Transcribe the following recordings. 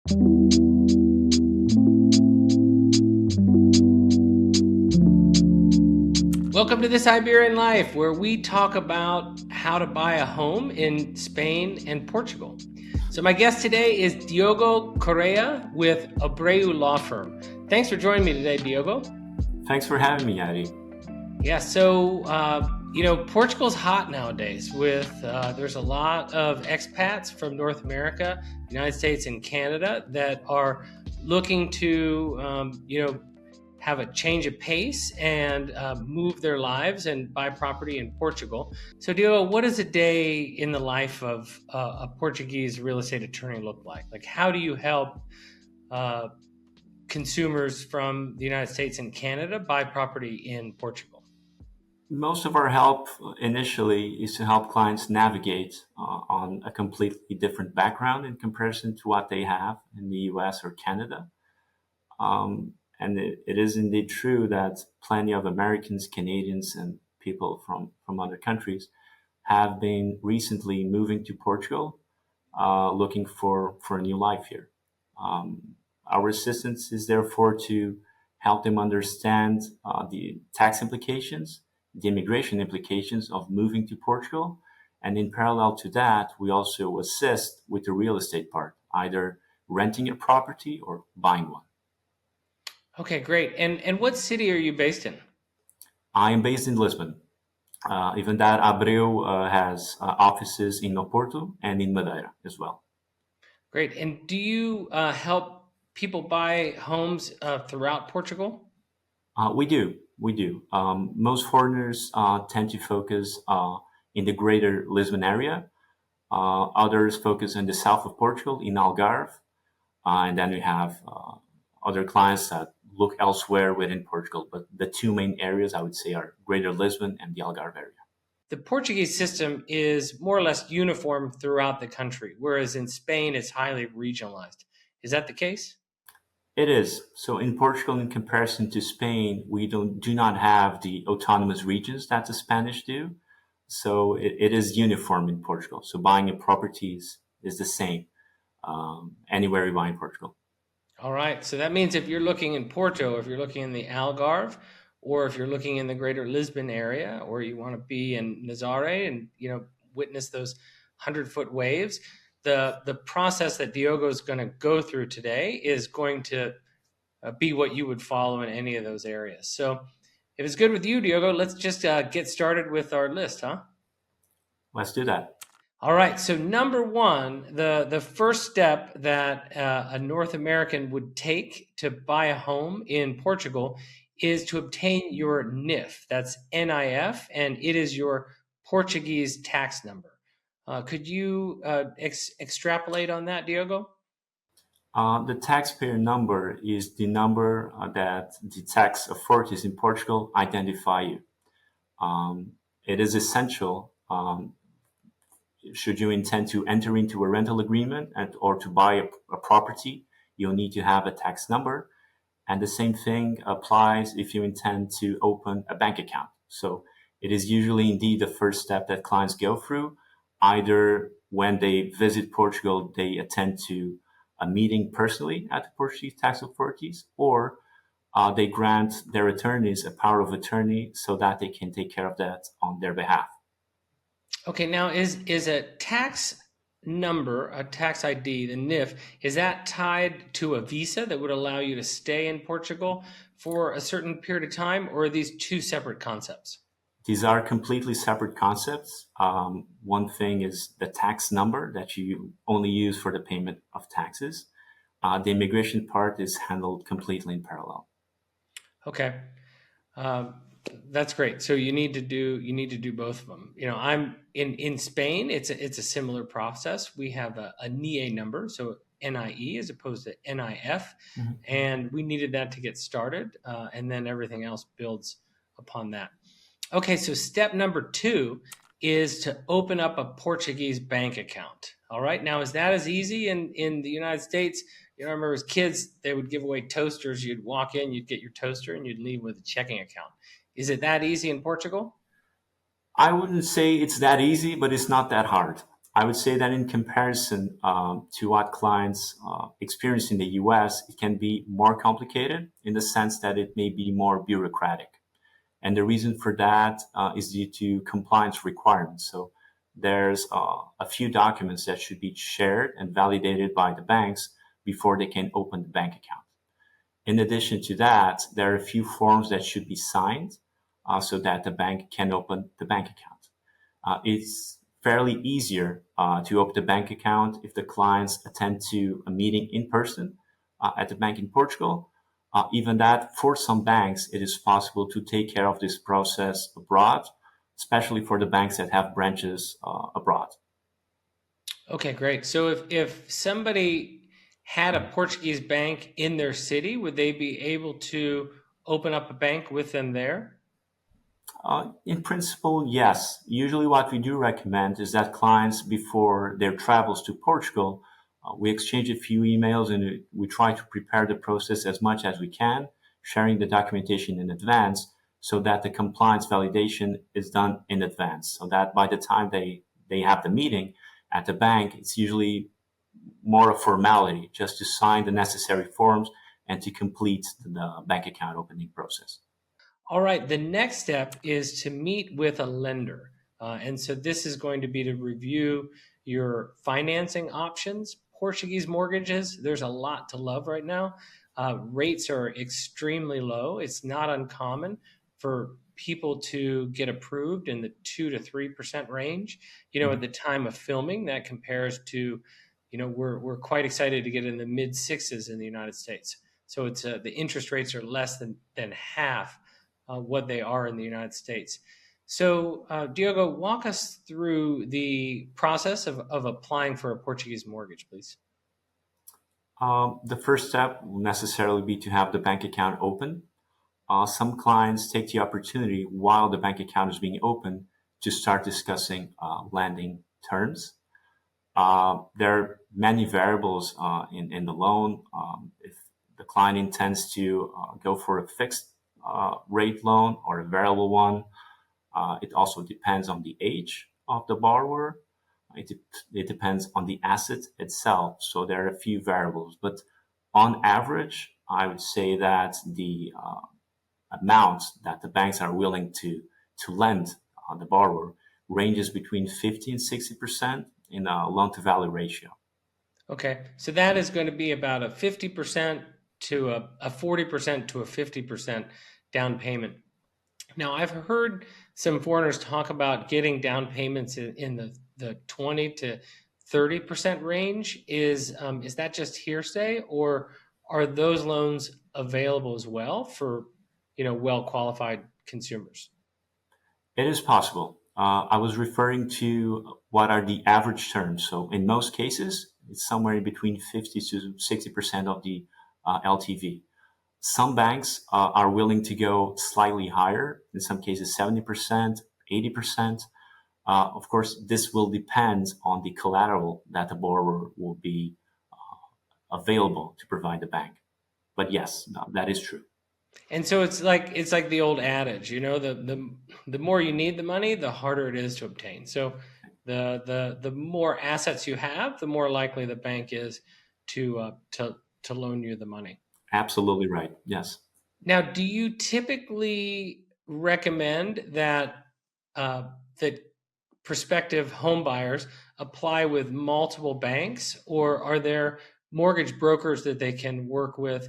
Welcome to This Iberian Life, where we talk about how to buy a home in Spain and Portugal. So my guest today is Diogo Correia with Abreu Law Firm. Thanks for joining me today, Diogo. Thanks for having me, Eddie. Yeah, so, Portugal's hot nowadays with, there's a lot of expats from North America, United States, and Canada that are looking to, have a change of pace and move their lives and buy property in Portugal. So, Diogo, what does a day in the life of a Portuguese real estate attorney look like? Like, how do you help consumers from the United States and Canada buy property in Portugal? Most of our help initially is to help clients navigate on a completely different background in comparison to what they have in the US or Canada. And it is indeed true that plenty of Americans, Canadians, and people from other countries have been recently moving to Portugal, looking for a new life here. Our assistance is therefore to help them understand the tax implications, the immigration implications of moving to Portugal. And in parallel to that, we also assist with the real estate part, either renting a property or buying one. Okay, great. And what city are you based in? I am based in Lisbon. Even that, Abreu has offices in Oporto and in Madeira as well. Great. And do you help people buy homes throughout Portugal? We do. Most foreigners tend to focus in the greater Lisbon area. Others focus in the south of Portugal, in Algarve. And then we have other clients that look elsewhere within Portugal. But the two main areas, I would say, are greater Lisbon and the Algarve area. The Portuguese system is more or less uniform throughout the country, whereas in Spain it's highly regionalized. Is that the case? It is. So in Portugal, in comparison to Spain, we do not have the autonomous regions that the Spanish do. So it is uniform in Portugal. So buying a property is the same anywhere you buy in Portugal. All right. So that means if you're looking in Porto, if you're looking in the Algarve, or if you're looking in the greater Lisbon area, or you want to be in Nazare and witness those 100-foot waves, the process that Diogo is going to go through today is going to be what you would follow in any of those areas. So if it's good with you, Diogo, let's just get started with our list, huh? Let's do that. All right. So number one, the first step that a North American would take to buy a home in Portugal is to obtain your NIF. That's NIF, and it is your Portuguese tax number. Could you extrapolate on that, Diogo? The taxpayer number is the number that the tax authorities in Portugal identify you. It is essential should you intend to enter into a rental agreement or to buy a property, you'll need to have a tax number. And the same thing applies if you intend to open a bank account. So it is usually indeed the first step that clients go through. Either when they visit Portugal, they attend to a meeting personally at the Portuguese tax authorities, or they grant their attorneys a power of attorney so that they can take care of that on their behalf. Okay, now is a tax number, a tax ID, the NIF, is that tied to a visa that would allow you to stay in Portugal for a certain period of time, or are these two separate concepts? These are completely separate concepts. One thing is the tax number that you only use for the payment of taxes. The immigration part is handled completely in parallel. Okay. That's great. So you need to do both of them. I'm in Spain. It's a similar process. We have a NIE number, so NIE as opposed to NIF, and we needed that to get started, and then everything else builds upon that. Okay, so step number 2 is to open up a Portuguese bank account. All right, now is that as easy in the United States? I remember as kids, they would give away toasters. You'd walk in, you'd get your toaster, and you'd leave with a checking account. Is it that easy in Portugal? I wouldn't say it's that easy, but it's not that hard. I would say that in comparison to what clients experience in the US, it can be more complicated in the sense that it may be more bureaucratic. And the reason for that is due to compliance requirements. So there's a few documents that should be shared and validated by the banks before they can open the bank account. In addition to that, there are a few forms that should be signed so that the bank can open the bank account. It's fairly easier to open the bank account if the clients attend to a meeting in person at the bank in Portugal. Even that, for some banks, it is possible to take care of this process abroad, especially for the banks that have branches abroad. Okay, great. So if somebody had a Portuguese bank in their city, would they be able to open up a bank with them there? In principle, yes. Usually what we do recommend is that clients, before their travels to Portugal, we exchange a few emails and we try to prepare the process as much as we can, sharing the documentation in advance so that the compliance validation is done in advance. So that by the time they have the meeting at the bank, it's usually more a formality just to sign the necessary forms and to complete the bank account opening process. All right, the next step is to meet with a lender. And so this is going to be to review your financing options. Portuguese mortgages, there's a lot to love right now. Rates are extremely low. It's not uncommon for people to get approved in the 2 to 3% range. At the time of filming, that compares to, we're quite excited to get in the mid sixes in the United States. So it's the interest rates are less than half what they are in the United States. So, Diogo, walk us through the process of applying for a Portuguese mortgage, please. The first step will necessarily be to have the bank account open. Some clients take the opportunity while the bank account is being open to start discussing lending terms. There are many variables in the loan. If the client intends to go for a fixed rate loan or a variable one, it also depends on the age of the borrower. It depends on the asset itself. So there are a few variables, but on average, I would say that the amount that the banks are willing to lend the borrower ranges between 50 and 60% in a loan to value ratio. Okay, so that is going to be about a 50% to a 40% to a 50% down payment. Now, I've heard some foreigners talk about getting down payments in the 20 to 30% range. Is that just hearsay, or are those loans available as well for well qualified consumers? It is possible. I was referring to what are the average terms. So in most cases, it's somewhere in between 50 to 60% of the LTV. Some banks are willing to go slightly higher, in some cases 70%, 80%. Of course, this will depend on the collateral that the borrower will be available to provide the bank. But yes, no, that is true. And so it's like the old adage, the more you need the money, the harder it is to obtain. So the more assets you have, the more likely the bank is to loan you the money. Absolutely right. Yes. Now, do you typically recommend that prospective home buyers apply with multiple banks, or are there mortgage brokers that they can work with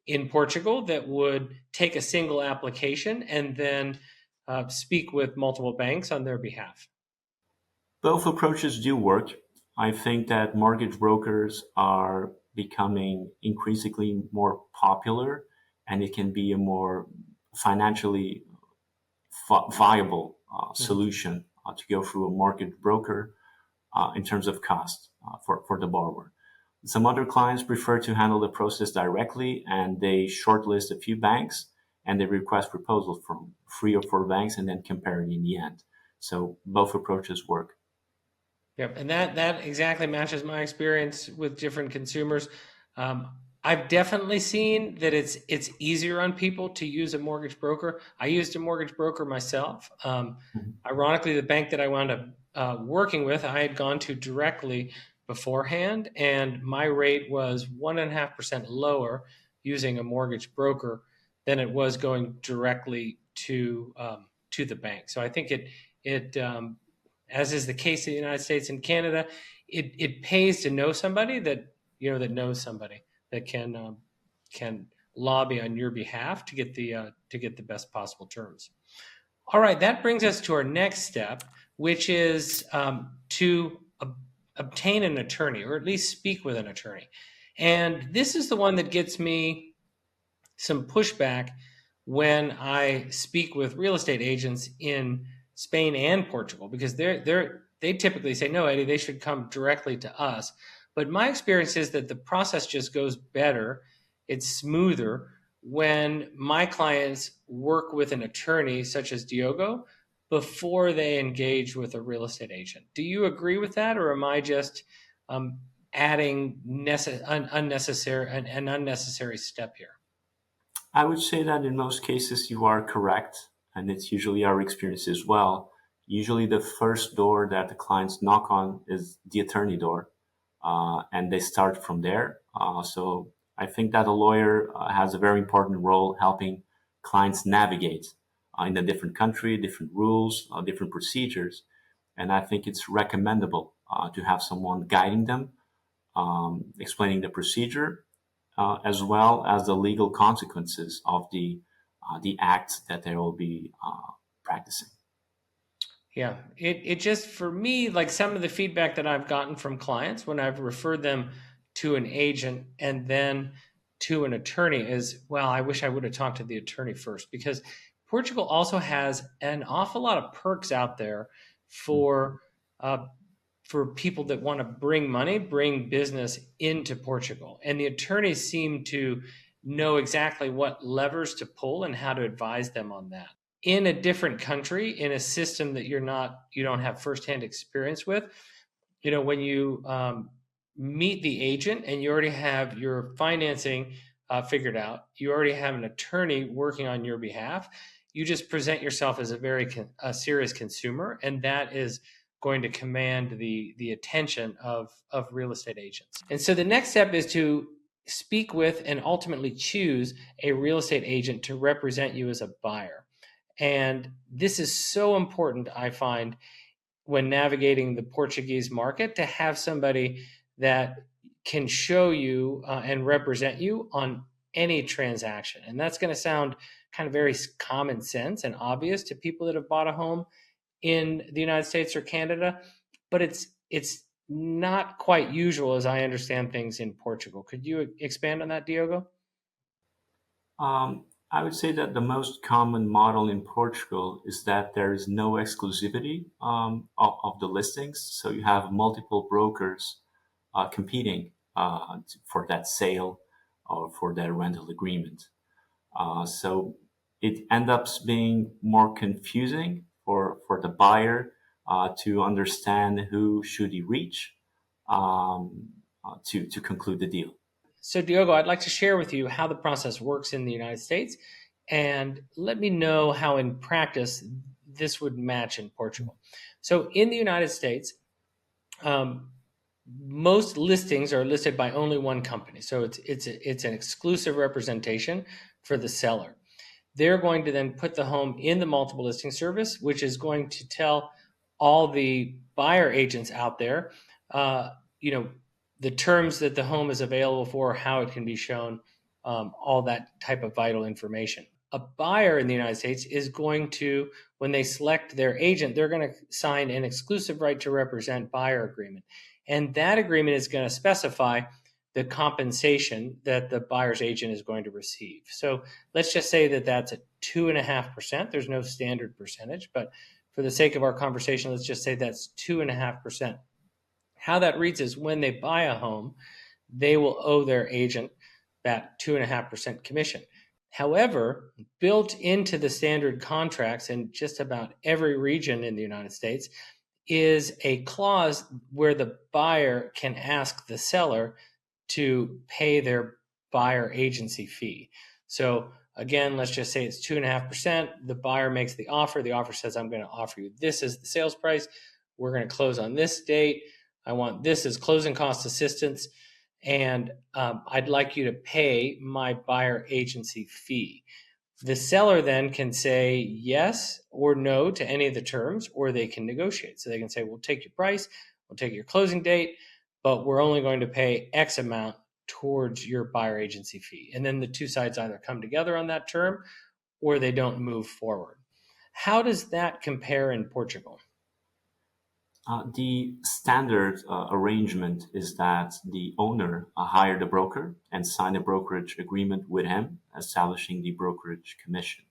in Portugal that would take a single application and then speak with multiple banks on their behalf? Both approaches do work. I think that mortgage brokers are becoming increasingly more popular and it can be a more financially viable Mhm. solution to go through a mortgage broker in terms of cost for the borrower. Some other clients prefer to handle the process directly and they shortlist a few banks and they request proposals from 3 or 4 banks and then compare it in the end. So both approaches work. Yep, and that exactly matches my experience with different consumers. Um, I've definitely seen that it's easier on people to use a mortgage broker. I used a mortgage broker myself. Mhm. Ironically, the bank that I wound up working with, I had gone to directly beforehand, and my rate was 1.5% lower using a mortgage broker than it was going directly to the bank. So I think it as is the case in the United States and Canada, it pays to know somebody that knows somebody that can lobby on your behalf to get the best possible terms. All right, that brings us to our next step, which is to obtain an attorney, or at least speak with an attorney. And this is the one that gets me some pushback when I speak with real estate agents in Spain and Portugal, because they typically say, no, Eddie, they should come directly to us. But my experience is that the process just goes better. It's smoother when my clients work with an attorney such as Diogo before they engage with a real estate agent. Do you agree with that, or am I just adding an unnecessary step here? I would say that in most cases you are correct, and it's usually our experience as well. Usually, the first door that the clients knock on is the attorney door, and they start from there. So I think that a lawyer has a very important role helping clients navigate in a different country, different rules, different procedures. And I think it's recommendable to have someone guiding them, explaining the procedure, as well as the legal consequences of the act that they will be practicing. Yeah, it just, for me, like some of the feedback that I've gotten from clients when I've referred them to an agent and then to an attorney is, well, I wish I would have talked to the attorney first, because Portugal also has an awful lot of perks out there for uh, for people that want to bring money, bring business into Portugal, and the attorneys seem to know exactly what levers to pull and how to advise them on that in a different country, in a system that you don't have firsthand experience with. When you meet the agent and you already have your financing figured out, you already have an attorney working on your behalf, you just present yourself as a serious consumer, and that is going to command the attention of real estate agents. And so the next step is to speak with and ultimately choose a real estate agent to represent you as a buyer. And this is so important, I find, when navigating the Portuguese market, to have somebody that can show you and represent you on any transaction. And that's going to sound kind of very common sense and obvious to people that have bought a home in the United States or Canada, but it's not quite usual as I understand things in Portugal. Could you expand on that, Diogo? I would say that the most common model in Portugal is that there is no exclusivity of the listings. So you have multiple brokers competing for that sale or for that rental agreement. So it ends up being more confusing for the buyer to understand who should he reach to conclude the deal. So, Diogo, I'd like to share with you how the process works in the United States, and let me know how in practice this would match in Portugal. So, in the United States, um, most listings are listed by only one company. So it's an exclusive representation for the seller. They're going to then put the home in the multiple listing service, which is going to tell all the buyer agents out there, uh, you know, the terms that the home is available for, how it can be shown, all that type of vital information. A buyer in the United States is going to, when they select their agent, they're going to sign an exclusive right to represent buyer agreement. And that agreement is going to specify the compensation that the buyer's agent is going to receive. So let's just say that that's at 2.5%. There's no standard percentage, but for the sake of our conversation, let's just say that's 2.5%. How that reads is when they buy a home, they will owe their agent that 2.5% commission. However, built into the standard contracts in just about every region in the United States is a clause where the buyer can ask the seller to pay their buyer agency fee. So again, let's just say it's 2.5%. The buyer makes the offer. The offer says, I'm going to offer you this as the sales price. we're going to close on this date. I want this as closing cost assistance, and I'd like you to pay my buyer agency fee. The seller then can say yes or no to any of the terms, or they can negotiate. So they can say, we'll take your price, we'll take your closing date, but we're only going to pay X amount towards your buyer agency fee. And then the two sides either come together on that term or they don't move forward. How does that compare in Portugal? The standard arrangement is that the owner hired a broker and signed a brokerage agreement with him, establishing the brokerage commission.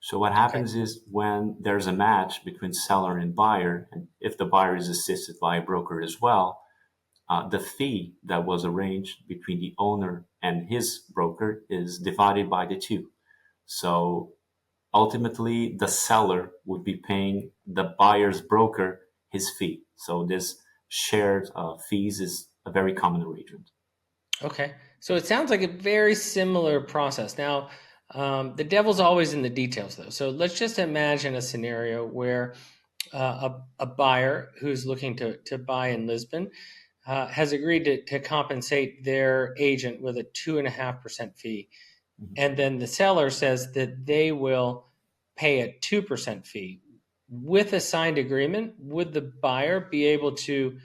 So what Okay. happens is when there's a match between seller and buyer, and if the buyer is assisted by a broker as well, the fee that was arranged between the owner and his broker is divided by the two. So ultimately, the seller would be paying the buyer's broker his fee. So this shared fees is a very common arrangement. Okay. So it sounds like a very similar process. Now, the devil's always in the details, though. So let's just imagine a scenario where a buyer who's looking to buy in Lisbon has agreed to compensate their agent with a 2.5% fee. Mhm. And then the seller says that they will pay a 2% fee. With a signed agreement, would the buyer be able to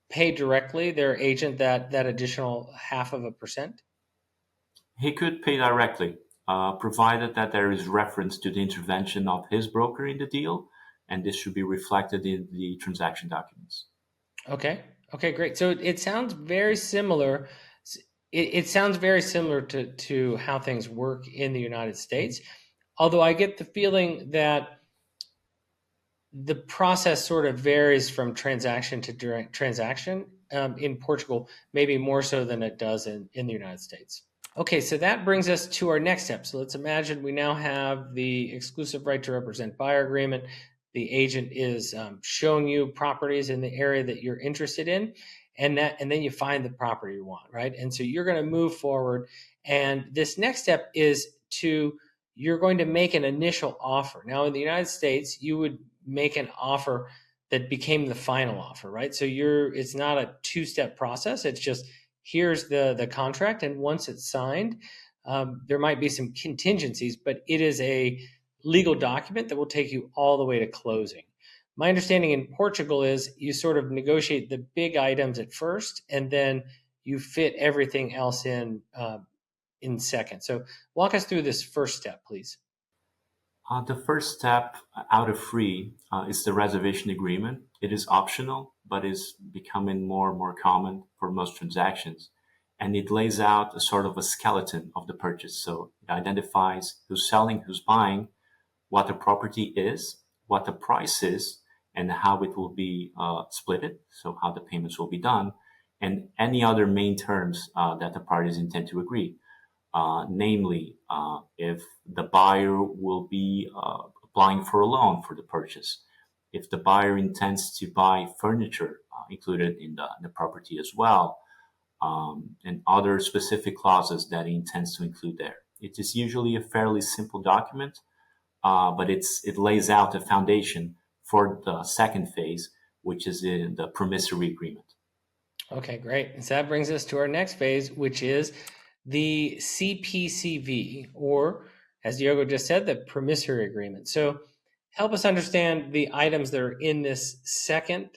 pay directly their agent that additional 0.5%? He could pay directly, provided that there is reference to the intervention of his broker in the deal, and this should be reflected in the transaction documents. Okay. Okay, great. So it sounds very similar. It sounds very similar to how things work in the United States. Although I get the feeling that the process sort of varies from transaction to direct transaction in Portugal, maybe more so than it does in the United States. Okay, so that brings us to our next step. So let's imagine we now have the exclusive right to represent buyer agreement. The agent is showing you properties in the area that you're interested in, and then you find the property you want, right? And so you're going to move forward, and this next step is you're going to make an initial offer. Now, in the United States, you would make an offer that became the final offer, right? So it's not a two-step process. It's just here's the contract, and once it's signed, there might be some contingencies, but it is a legal document that will take you all the way to closing. My understanding in Portugal is you sort of negotiate the big items at first, and then you fit everything else in second. So walk us through this first step, please. The first step out of three is the reservation agreement. It is optional, but is becoming more and more common for most transactions. And it lays out a sort of a skeleton of the purchase. So it identifies who's selling, who's buying, what the property is, what the price is, and how it will be splitted. So how the payments will be done, and any other main terms that the parties intend to agree. Namely, if the buyer will be applying for a loan for the purchase, if the buyer intends to buy furniture included in the property as well, and other specific clauses that he intends to include there. It is usually a fairly simple document, but it lays out a foundation for the second phase, which is in the promissory agreement. Okay, great. And so that brings us to our next phase, which is the CPCV, or as Diogo just said, the promissory agreement. So help us understand the items that are in this second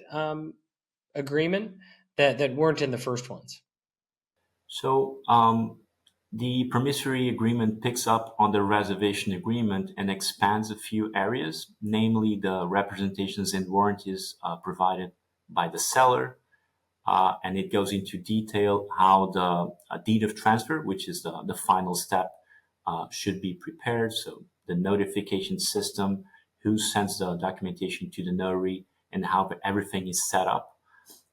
agreement that weren't in the first ones. So the promissory agreement picks up on the reservation agreement and expands a few areas, namely the representations and warranties provided by the seller. And it goes into detail how the deed of transfer, which is the final step, should be prepared. So the notification system, who sends the documentation to the notary, and how everything is set up.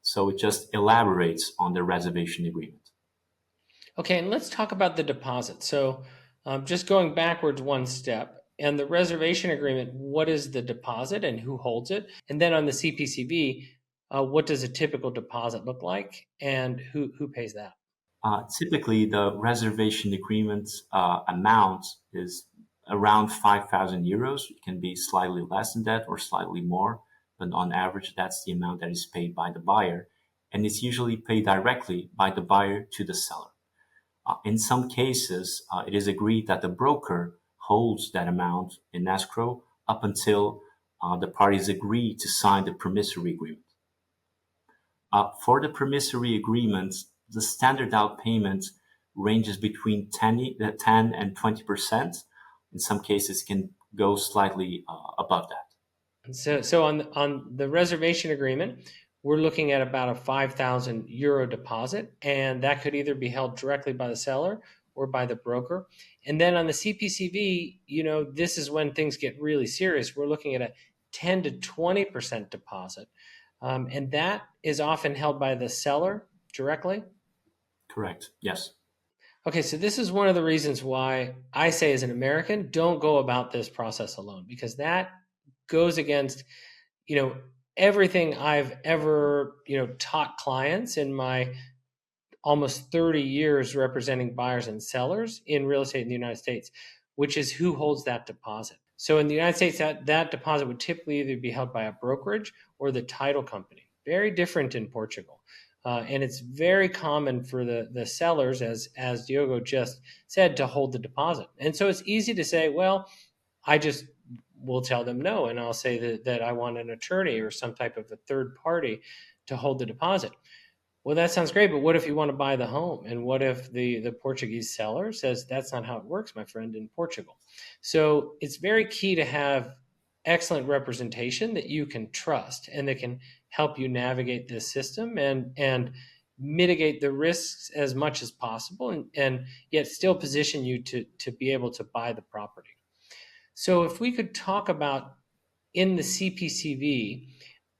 So it just elaborates on the reservation agreement. Okay, and let's talk about the deposit. So just going backwards one step, and the reservation agreement, what is the deposit and who holds it? And then on the CPCV, what does a typical deposit look like, and who pays that? Typically, the reservation agreement amount is around 5,000 euros. It can be slightly less than that or slightly more, but on average, that's the amount that is paid by the buyer, and it's usually paid directly by the buyer to the seller. In some cases, it is agreed that the broker holds that amount in escrow up until the parties agree to sign the promissory agreement. For the promissory agreements, the standard down payment ranges between 10 and 20%. In some cases, it can go slightly above that. So on the reservation agreement, we're looking at about a 5,000 euro deposit, and that could either be held directly by the seller or by the broker. And then on the CPCV, this is when things get really serious. We're looking at a 10 to 20% deposit, and that is often held by the seller directly. Correct. Yes. Okay, so this is one of the reasons why I say, as an American, don't go about this process alone, because that goes against everything I've ever taught clients in my almost 30 years representing buyers and sellers in real estate in the United States, which is who holds that deposit. So in the United States, that deposit would typically either be held by a brokerage or the title company. Very different in Portugal. And it's very common for the sellers, as Diogo just said, to hold the deposit. And so it's easy to say, well, I just will tell them no, and I'll say that I want an attorney or some type of a third party to hold the deposit. Well, that sounds great, but what if you want to buy the home? And what if the Portuguese seller says, that's not how it works, my friend, in Portugal? So it's very key to have excellent representation that you can trust and that can help you navigate this system and mitigate the risks as much as possible, and yet still position you to be able to buy the property. So if we could talk about, in the CPCV,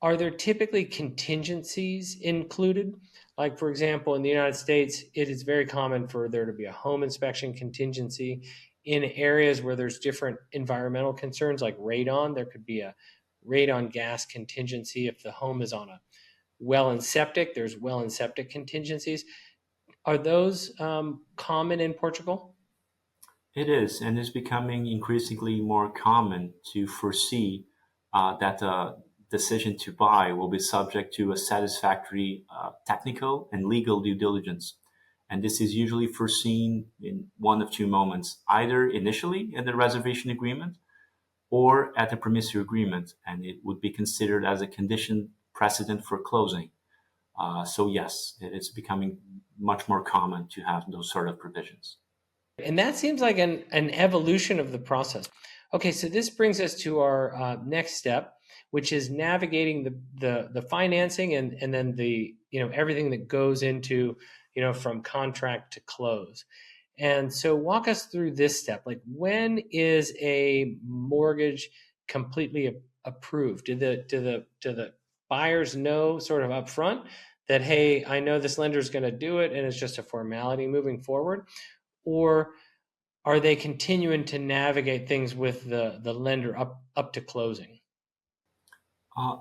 are there typically contingencies included? Like, for example, in the United States, it is very common for there to be a home inspection contingency. In areas where there's different environmental concerns, like radon, there could be a radon gas contingency. If the home is on a well and septic, there's well and septic contingencies. Are those common in Portugal? It is, and it's becoming increasingly more common to foresee that the decision to buy will be subject to a satisfactory technical and legal due diligence. And this is usually foreseen in one of two moments, either initially in the reservation agreement or at the promissory agreement, and it would be considered as a condition precedent for closing. So yes, it's becoming much more common to have those sort of provisions. And that seems like an evolution of the process. Okay, so this brings us to our next step, which is navigating the financing and then the everything that goes into from contract to close. And so walk us through this step. Like, when is a mortgage completely approved? Do the buyers know sort of upfront that, hey, I know this lender is going to do it and it's just a formality moving forward? Or are they continuing to navigate things with the lender up to closing?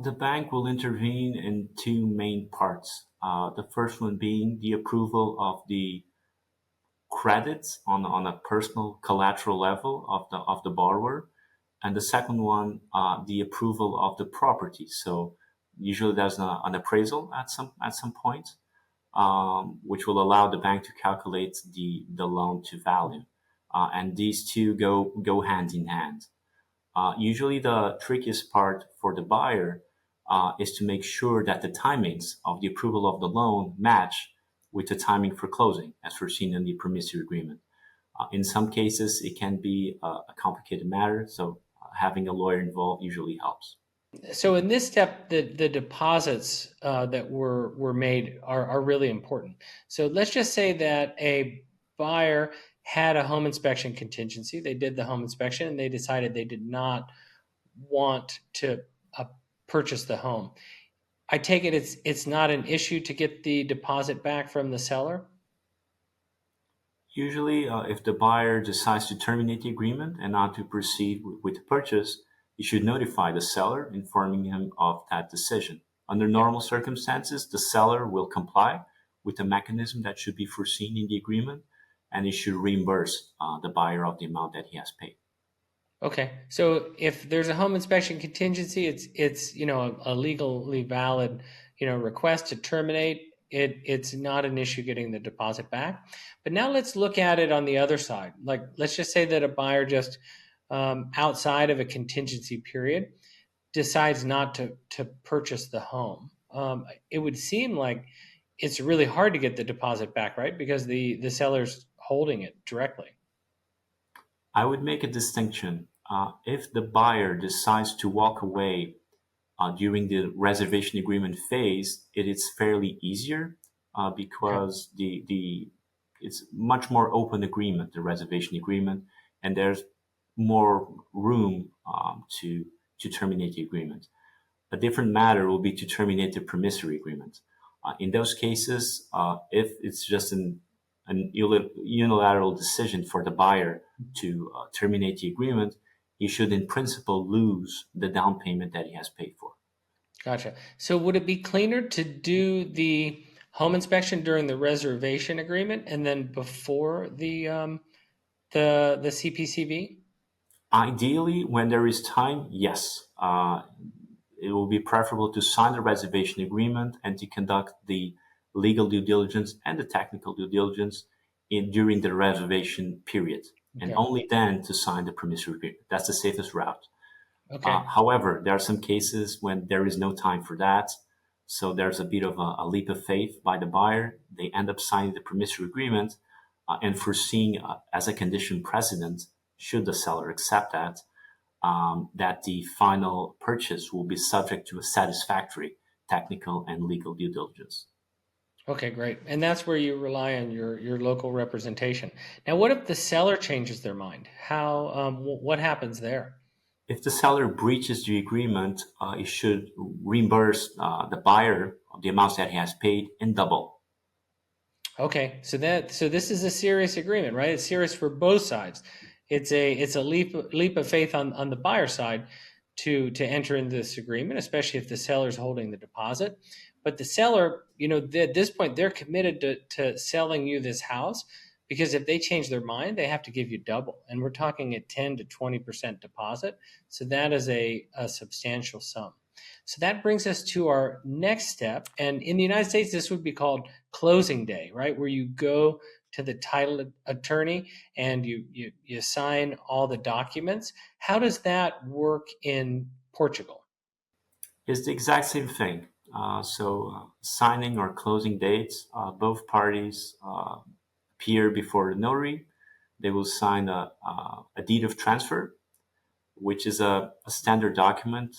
The bank will intervene in two main parts. The first one being the approval of the credits on a personal collateral level of the borrower, and the second one, the approval of the property. So usually there's an appraisal at some point, which will allow the bank to calculate the loan to value, and these two go hand in hand. Usually the trickiest part for the buyer is to make sure that the timings of the approval of the loan match with the timing for closing, as foreseen in the promissory agreement. In some cases, it can be a complicated matter, so having a lawyer involved usually helps. So in this step, the deposits that were made are really important. So let's just say that a buyer had a home inspection contingency. They did the home inspection and they decided they did not want to purchase the home. I take it it's not an issue to get the deposit back from the seller? Usually, if the buyer decides to terminate the agreement and not to proceed with the purchase, he should notify the seller, informing him of that decision. Under normal circumstances, the seller will comply with the mechanism that should be foreseen in the agreement, and he should reimburse the buyer of the amount that he has paid. Okay. So if there's a home inspection contingency, it's a legally valid request to terminate. It's not an issue getting the deposit back. But now let's look at it on the other side. Like let's just say that a buyer just outside of a contingency period decides not to purchase the home. It would seem like it's really hard to get the deposit back, right? Because the seller's holding it directly. I would make a distinction. If the buyer decides to walk away during the reservation agreement phase, it is fairly easier Okay. because the it's much more open agreement, the reservation agreement, and there's more room to terminate the agreement. A different matter will be to terminate the promissory agreement. In those cases, if it's just an unilateral decision for the buyer to terminate the agreement, he should in principle lose the down payment that he has paid for. Gotcha. So would it be cleaner to do the home inspection during the reservation agreement and then before the CPCV? Ideally, when there is time, yes. It will be preferable to sign the reservation agreement and to conduct the legal due diligence and the technical due diligence during the reservation period, and Okay. only then to sign the promissory agreement. That's the safest route. Okay. However, there are some cases when there is no time for that. So there's a bit of a leap of faith by the buyer. They end up signing the promissory agreement and foreseeing as a condition precedent, should the seller accept that, that the final purchase will be subject to a satisfactory technical and legal due diligence. Okay, great. And that's where you rely on your local representation. Now, what if the seller changes their mind? How what happens there? If the seller breaches the agreement, it should reimburse the buyer of the amounts that he has paid in double. Okay, so this is a serious agreement, right? It's serious for both sides. It's a leap of faith on the buyer side to enter into this agreement, especially if the seller's holding the deposit. But the seller, at this point, they're committed to selling you this house because if they change their mind, they have to give you double, and we're talking a 10 to 20% deposit. So that is a substantial sum. So that brings us to our next step. And in the United States, this would be called closing day, right? Where you go to the title attorney and you sign all the documents. How does that work in Portugal? It's the exact same thing. Signing or closing dates, both parties appear before the notary. They will sign a deed of transfer, which is a standard document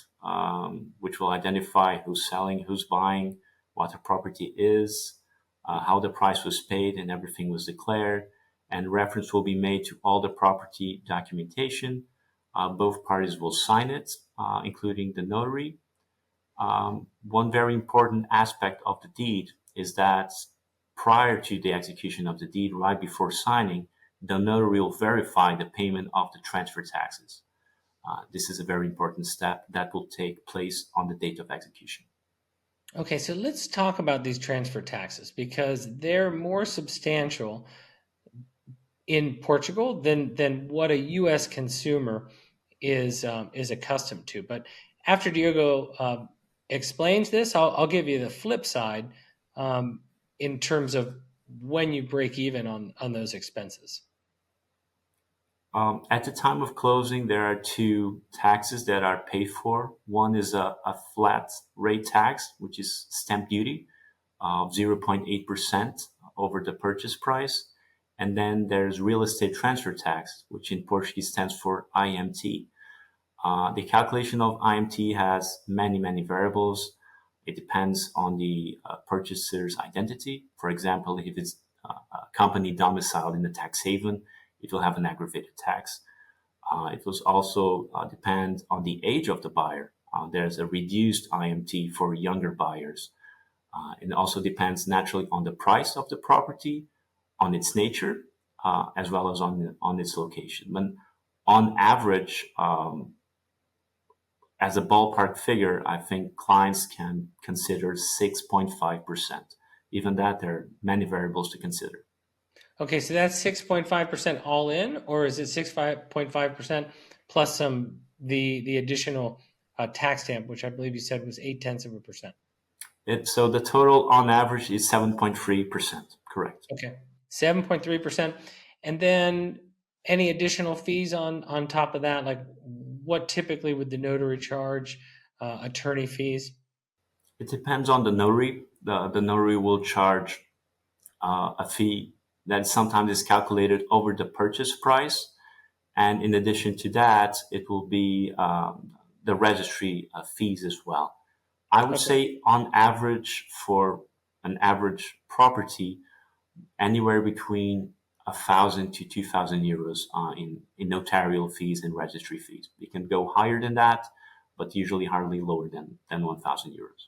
which will identify who's selling, who's buying, what the property is, how the price was paid, and everything was declared. And reference will be made to all the property documentation. Both parties will sign it, including the notary. One very important aspect of the deed is that prior to the execution of the deed, right before signing, the notary will verify the payment of the transfer taxes. This is a very important step that will take place on the date of execution. Okay, so let's talk about these transfer taxes because they're more substantial in Portugal than what a U.S. consumer is accustomed to. But after Diogo explains this, I'll give you the flip side in terms of when you break even on those expenses. At the time of closing, there are two taxes that are paid for. One is a flat rate tax, which is stamp duty of 0.8% over the purchase price. And then there's real estate transfer tax, which in Portuguese stands for IMT. The calculation of IMT has many, many variables. It depends on the purchaser's identity. For example, if it's a company domiciled in a tax haven, it will have an aggravated tax. It will also depend on the age of the buyer. There's a reduced IMT for younger buyers. It also depends naturally on the price of the property, on its nature, as well as on its location. But on average, as a ballpark figure, I think clients can consider 6.5%. Even that, there are many variables to consider. Okay, so that's 6.5% all in, or is it 6.5% plus the additional tax stamp, which I believe you said was 0.8%. So the total on average is 7.3%. Correct. Okay, 7.3%, and then any additional fees on top of that? Like, what typically would the notary charge? Attorney fees? It depends on the notary. The notary will charge a fee that sometimes is calculated over the purchase price. And in addition to that, it will be the registry fees as well. I would Okay. say on average for an average property, anywhere between 1,000 to 2,000 euros in notarial fees and registry fees. It can go higher than that, but usually hardly lower than 1,000 euros.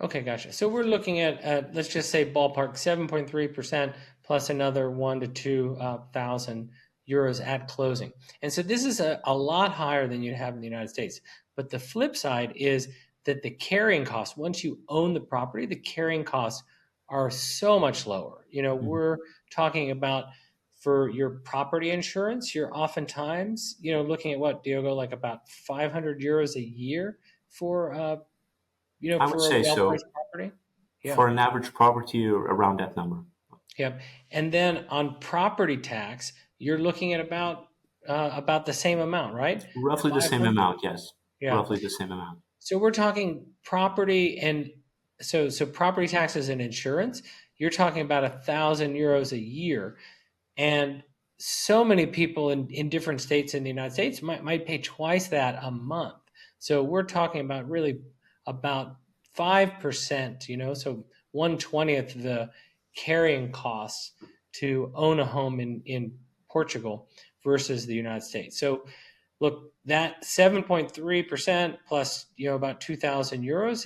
Okay, gotcha. So we're looking at let's just say ballpark 7.3% plus another 1 to 2 thousand euros at closing. And so this is a lot higher than you'd have in the United States. But the flip side is that the carrying costs, once you own the property, the carrying costs are so much lower. We're talking about for your property insurance, you're oftentimes, looking at what, Diogo, like about 500 euros a year for I would for a say so. well-priced property. Yeah. For an average property, around that number. Yep. And then on property tax, you're looking at about the same amount, right? Roughly the same 500. amount, yes. Yeah. Roughly the same amount. So we're talking property, and so property taxes and insurance, you're talking about 1,000 euros a year. And so many people in different states in the United States might pay twice that a month. So we're talking about really about 5%, so 1/20th of the carrying costs to own a home in Portugal versus the United States. So look, that 7.3% plus, about 2,000 euros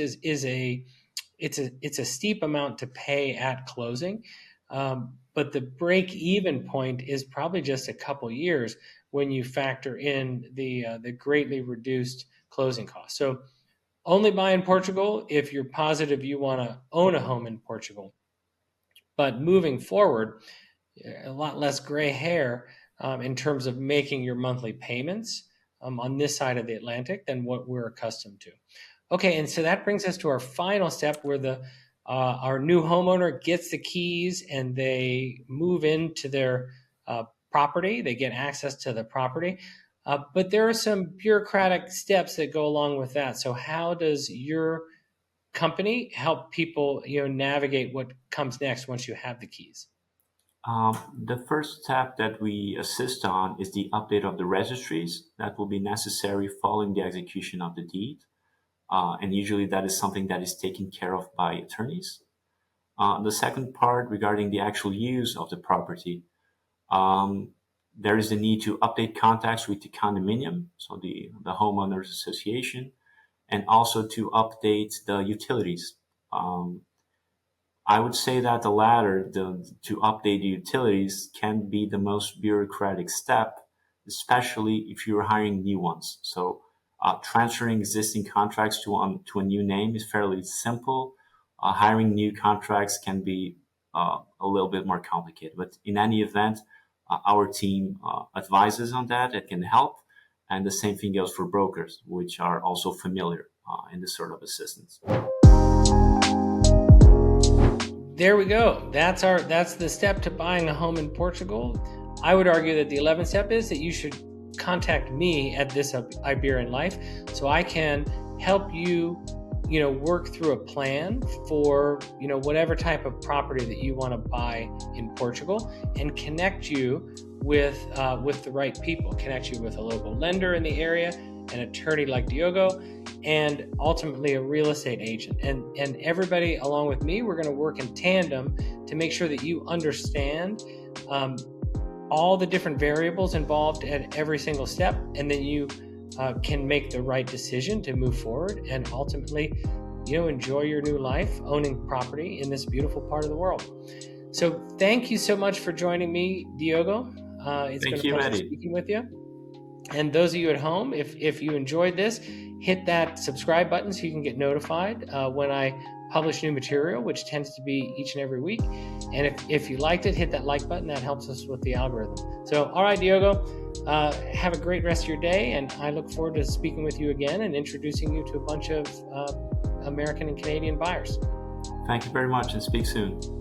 it's a steep amount to pay at closing. But the break even point is probably just a couple years when you factor in the greatly reduced closing costs. So only buy in Portugal if you're positive you want to own a home in Portugal. But moving forward, a lot less gray hair in terms of making your monthly payments on this side of the Atlantic than what we're accustomed to. Okay, and so that brings us to our final step, where our new homeowner gets the keys and they move into their property. They get access to the property. But there are some bureaucratic steps that go along with that. So how does your company help people, navigate what comes next once you have the keys? The first step that we assist on is the update of the registries that will be necessary following the execution of the deed. And usually that is something that is taken care of by attorneys. The second part regarding the actual use of the property, there is the need to update contacts with the condominium, so the homeowners association, and also to update the utilities. I would say that the latter, to update the utilities, can be the most bureaucratic step, especially if you're hiring new ones. So transferring existing contracts to a new name is fairly simple. Hiring new contracts can be a little bit more complicated. But in any event, our team advises on that. It can help. And the same thing goes for brokers, which are also familiar in this sort of assistance. There we go. That's the step to buying a home in Portugal. I would argue that the 11th step is that you should contact me at This Iberian Life so I can help you, work through a plan for, whatever type of property that you want to buy in Portugal, and connect you with the right people, connect you with a local lender in the area, an attorney like Diogo, and ultimately a real estate agent. And everybody along with me, we're going to work in tandem to make sure that you understand all the different variables involved at every single step, and then you can make the right decision to move forward and ultimately, enjoy your new life owning property in this beautiful part of the world. So thank you so much for joining me, Diogo. It's been a pleasure speaking with you. And those of you at home, if you enjoyed this, hit that subscribe button so you can get notified when I publish new material, which tends to be each and every week. And if you liked it, hit that like button. That helps us with the algorithm. So, all right, Diogo, have a great rest of your day. And I look forward to speaking with you again and introducing you to a bunch of American and Canadian buyers. Thank you very much, and speak soon.